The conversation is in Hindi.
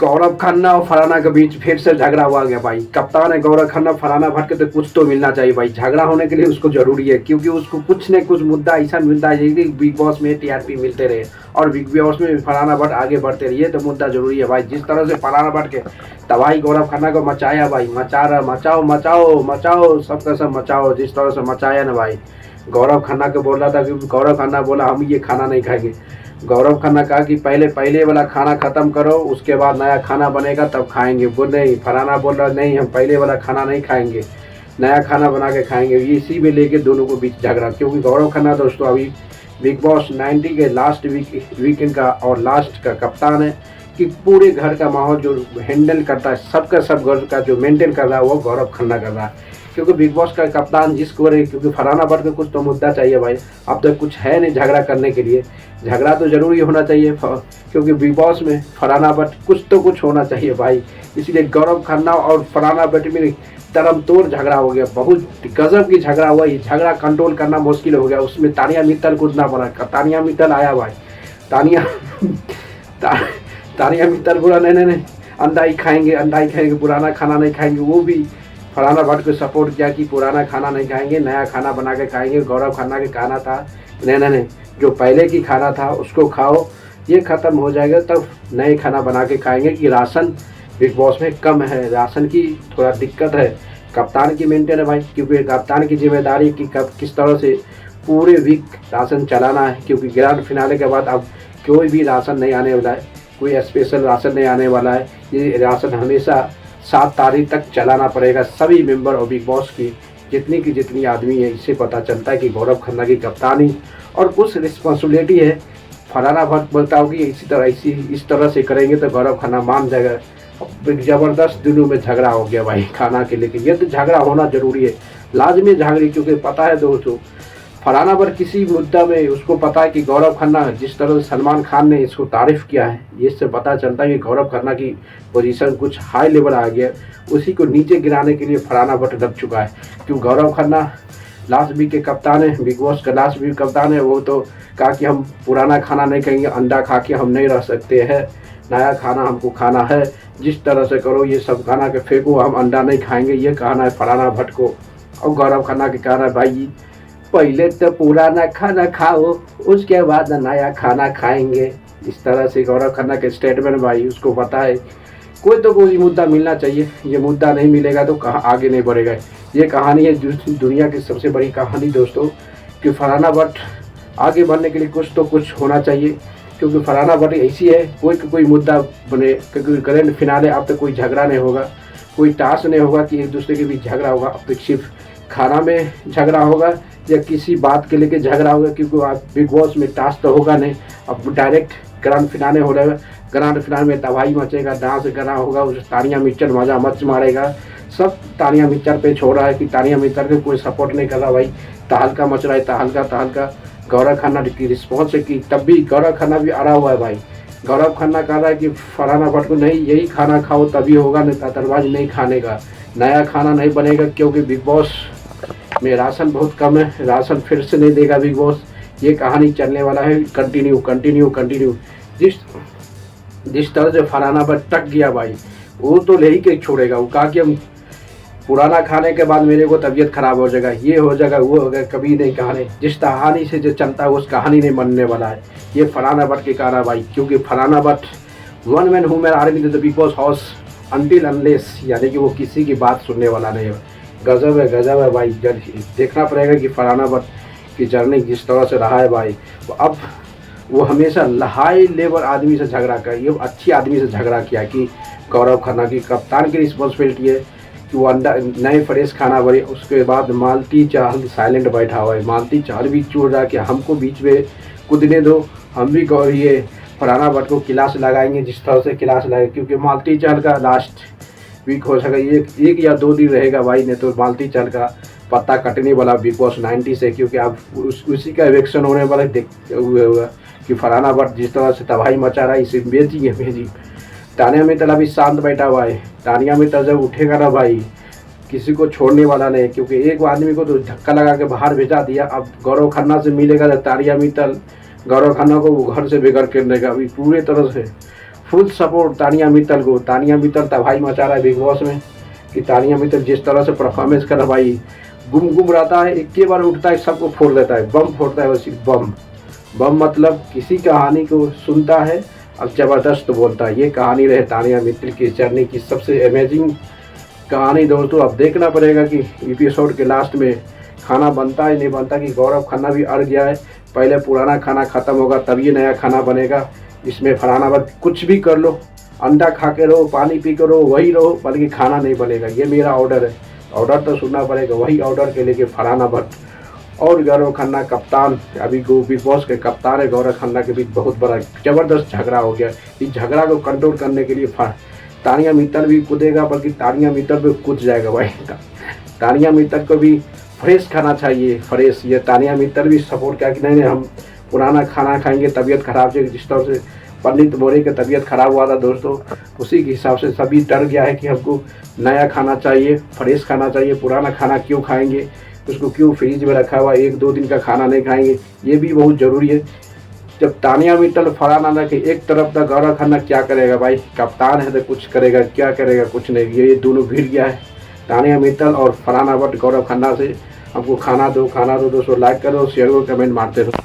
गौरव खन्ना और फरहाना के बीच फिर से झगड़ा हुआ गया भाई। कप्तान है गौरव खन्ना, फरहाना भट्ट के तो कुछ तो मिलना चाहिए भाई। झगड़ा होने के लिए उसको जरूरी है, क्योंकि उसको कुछ न कुछ मुद्दा ऐसा मिलता है कि बिग बॉस में टीआरपी मिलते रहे और बिग बॉस में फरहाना भट्ट आगे बढ़ते रहिए, तो मुद्दा जरूरी है भाई। जिस तरह से फरहाना भट्ट के तबाही गौरव खन्ना को मचाया भाई, मचा रहा, मचाओ मचाओ मचाओ, सबका सब मचाओ। जिस तरह से मचाया ना भाई, गौरव खन्ना को बोल रहा था कि गौरव खन्ना बोला हम ये खाना नहीं खाएंगे। गौरव खन्ना कहा कि पहले वाला खाना ख़त्म करो, उसके बाद नया खाना बनेगा तब खाएंगे। वो नहीं, फरहाना बोल रहा नहीं हम पहले वाला खाना नहीं खाएंगे, नया खाना बना के खाएंगे। इसी में लेके दोनों को बीच झगड़ा, क्योंकि गौरव खन्ना दोस्तों अभी बिग बॉस 90 के लास्ट वीकेंड का और लास्ट का कप्तान है, कि पूरे घर का माहौल जो हैंडल करता है, सबका सब घर का जो मेंटेन कर रहा है वो गौरव खन्ना कर रहा है। क्योंकि बिग बॉस का कप्तान जिसको रहे, क्योंकि फरहाना भट्ट को कुछ तो मुद्दा चाहिए भाई। अब तक कुछ है नहीं झगड़ा करने के लिए, झगड़ा तो जरूरी होना चाहिए, क्योंकि बिग बॉस में फरहाना भट्ट कुछ तो कुछ होना चाहिए भाई। इसलिए गौरव खन्ना और फरहाना भट्ट में तरम तोड़ झगड़ा हो गया, बहुत गजब की झगड़ा हुआ। ये झगड़ा कंट्रोल करना मुश्किल हो गया। उसमें तानिया मित्तल कूदना पड़ा, तानिया मित्तल आया भाई। तानिया मित्तल बोला नहीं अंडा ही खाएंगे, पुराना खाना नहीं खाएंगे। वो भी फरहाना भट्ट को सपोर्ट किया कि पुराना खाना नहीं खाएंगे, नया खाना बना के खाएंगे। गौरव खन्ना के कहना था नहीं, जो पहले की खाना था उसको खाओ, ये ख़त्म हो जाएगा तब नए खाना बना के खाएंगे। कि राशन बिग बॉस में कम है, राशन की थोड़ा दिक्कत है। कप्तान की मेंटेन है भाई, क्योंकि कप्तान की जिम्मेदारी कि कब किस तरह से पूरे वीक राशन चलाना है, क्योंकि ग्रैंड फिनाले के बाद अब कोई भी राशन नहीं आने वाला है, कोई स्पेशल राशन नहीं आने वाला है। ये राशन हमेशा 7 तारीख तक चलाना पड़ेगा सभी मेंबर और बिग बॉस की जितनी आदमी है। इससे पता चलता है कि गौरव खन्ना की कप्तानी और कुछ रिस्पॉन्सिबिलिटी है। फरहाना भट्ट बोलता हो कि इस तरह से करेंगे तो गौरव खन्ना मान जाएगा। ज़बरदस्त दिनों में झगड़ा हो गया भाई खाना के लेके। ये तो झगड़ा होना जरूरी है, लाजमी झगड़ी, क्योंकि पता है दोस्तों फरहाना भट्ट किसी मुद्दा में उसको पता है कि गौरव खन्ना जिस तरह से सलमान खान ने इसको तारीफ़ किया है, इससे पता चलता है कि गौरव खन्ना की पोजीशन कुछ हाई लेवल आ गया। उसी को नीचे गिराने के लिए फरहाना भट्ट दब चुका है। क्यों गौरव खन्ना लास्ट वीक के कप्तान है, बिग बॉस का लास्ट वीक कप्तान है। वो तो कहा कि हम पुराना खाना नहीं खाएंगे, अंडा खा के हम नहीं रह सकते हैं, नया खाना हमको खाना है, जिस तरह से करो ये सब खाना के फेंको, हम अंडा नहीं खाएंगे, ये कहना है फरहाना भट्ट को। और गौरव खन्ना के कहना है भाई पहले तो पुराना खाना खाओ, उसके बाद नया खाना खाएंगे। इस तरह से गौरव खन्ना के स्टेटमेंट भाई, उसको पता है कोई मुद्दा मिलना चाहिए। ये मुद्दा नहीं मिलेगा तो कहाँ आगे नहीं बढ़ेगा। ये कहानी है दुनिया की सबसे बड़ी कहानी दोस्तों, कि फरहाना भट्ट आगे बढ़ने के लिए कुछ तो कुछ होना चाहिए। क्योंकि फरहाना भट्ट ऐसी है, कोई मुद्दा बने, क्योंकि ग्रैंड फिनाले अब तक कोई झगड़ा नहीं होगा, कोई टास्क नहीं होगा कि एक दूसरे के बीच झगड़ा होगा। अब तक सिर्फ खाना में झगड़ा होगा या किसी बात के लेके झगड़ा होगा, क्योंकि आप बिग बॉस में टास्क तो होगा नहीं। अब डायरेक्ट ग्रैंड फिनाले हो रहा है, ग्रैंड फिनाले में तबाही मचेगा, डांस गाना होगा, उस तानिया मिर्चर मजा मच मारेगा। सब तानिया मिर्चर पे छोड़ रहा है कि तानिया मिर्चर को कोई सपोर्ट नहीं कर रहा भाई। तहलका मच रहा है, तहलका। गौरव खन्ना की रिस्पॉन्स है कि तब भी गौरव खन्ना भी अड़ा हुआ है भाई। गौरव खन्ना कह रहा है कि फरहाना भट्ट को नहीं, यही खाना खाओ तभी होगा, नहीं अदरवाइज नहीं खाने का, नया खाना नहीं बनेगा। क्योंकि बिग बॉस में राशन बहुत कम है, राशन फिर से नहीं देगा बिग बॉस। ये कहानी चलने वाला है कंटिन्यू। जिस तरह से फरहाना भट्ट टक गया भाई, वो तो ले ही के छोड़ेगा। वो कहा कि हम पुराना खाने के बाद मेरे को तबीयत खराब हो जाएगा, ये हो जाएगा, वो हो गया, कभी नहीं कहानी। जिस कहानी से जो चलता है उस कहानी नहीं बनने वाला है। ये फरहाना भट्ट के कारण भाई, क्योंकि Farhana Bhatt one man women army the big boss house until unless, यानी कि वो किसी की बात सुनने वाला नहीं है। गजब है भाई। देखना पड़ेगा कि फरहाना भट्ट की जर्नी जिस तरह से रहा है भाई, अब वो हमेशा हाई लेवल आदमी से झगड़ा कर, ये अच्छी आदमी से झगड़ा किया। कि गौरव खन्ना की कप्तान की रिस्पॉन्सिबिलिटी है कि वो अंडा नए फ्रेश खाना बने। उसके बाद मालती चाहल साइलेंट बैठा हुआ है, मालती चाहल भी चूड़ रहा कि हमको बीच में कूदने दो, हम भी ये फरहाना भट्ट को क्लास लगाएंगे, जिस तरह से क्लास लगाए। क्योंकि मालती चाहल का लास्ट वीक हो सका, एक या 2 दिन रहेगा भाई, नहीं तो मालती चाहल का पत्ता कटने वाला बिग बॉस 90 से। क्योंकि अब उसी का इलेक्शन होने वाला देखते हुए होगा कि फरहाना भट्ट जिस तरह से तबाही मचा रहा है, इसे भेजी। तानिया मित्तल अभी शांत बैठा हुआ है। तानिया मित्तल जब उठेगा ना भाई, किसी को छोड़ने वाला नहीं। क्योंकि एक आदमी को तो धक्का लगा के बाहर भेजा दिया, अब गौरव खन्ना से मिलेगा तो तानिया मित्तल गौरव खन्ना को घर से बेघर कर देगा अभी पूरे तरह से। फुल सपोर्ट तानिया मित्तल को। तानिया मित्तल तबाही मचा रहा है बिग बॉस में कि तानिया मित्तल जिस तरह से परफॉर्मेंस कर रहा भाई, गुम गुम रहता है, एक ही बार उठता है सबको फोड़ देता है, बम फोड़ता है, वैसे बम बम मतलब किसी कहानी को सुनता है और ज़बरदस्त बोलता है। ये कहानी रहे तानिया मित्तल की जर्नी की सबसे अमेजिंग कहानी दोस्तों। अब देखना पड़ेगा कि एपिसोड के लास्ट में खाना बनता है नहीं बनता, कि गौरव खन्ना भी अड़ गया है, पहले पुराना खाना ख़त्म होगा तभी नया खाना बनेगा। इसमें फलाना वक्त कुछ भी कर लो, अंडा खा के रहो, पानी पी के रहो, वही रहो, बल्कि खाना नहीं बनेगा। ये मेरा ऑर्डर है, ऑर्डर तो सुनना पड़ेगा। वही ऑर्डर के लेके फरहाना भट्ट और गौरव खन्ना कप्तान, अभी बिग बॉस के कप्तान है गौरव खन्ना के बीच बहुत बड़ा ज़बरदस्त झगड़ा हो गया। इस झगड़ा को कंट्रोल करने के लिए तानिया मित्तल भी कूदेगा, बल्कि तानिया मित्तल भी कूद जाएगा भाई। तानिया मित्तल को भी फ्रेश खाना चाहिए, फ्रेश। ये तानिया मित्तल भी सपोर्ट किया कि नहीं नहीं हम पुराना खाना खाएंगे, तबीयत खराब से, जिस तरह से पंडित बोरे की तबीयत खराब हुआ था दोस्तों, उसी के हिसाब से सभी डर गया है कि हमको नया खाना चाहिए, फ्रेश खाना चाहिए। पुराना खाना क्यों खाएंगे, उसको क्यों फ्रिज में रखा हुआ 1-2 दिन का खाना नहीं खाएंगे, ये भी बहुत ज़रूरी है। जब तानिया मित्तल फरहाना रखे एक तरफ तक, गौरव खन्ना क्या करेगा भाई, कप्तान है तो कुछ करेगा, क्या करेगा, कुछ नहीं। ये दोनों भिड़ गया है, तानिया मित्तल और फरहाना भट्ट गौरव खन्ना से। हमको खाना दो दोस्तों, लाइक करो, शेयर करो, कमेंट मारते रहो।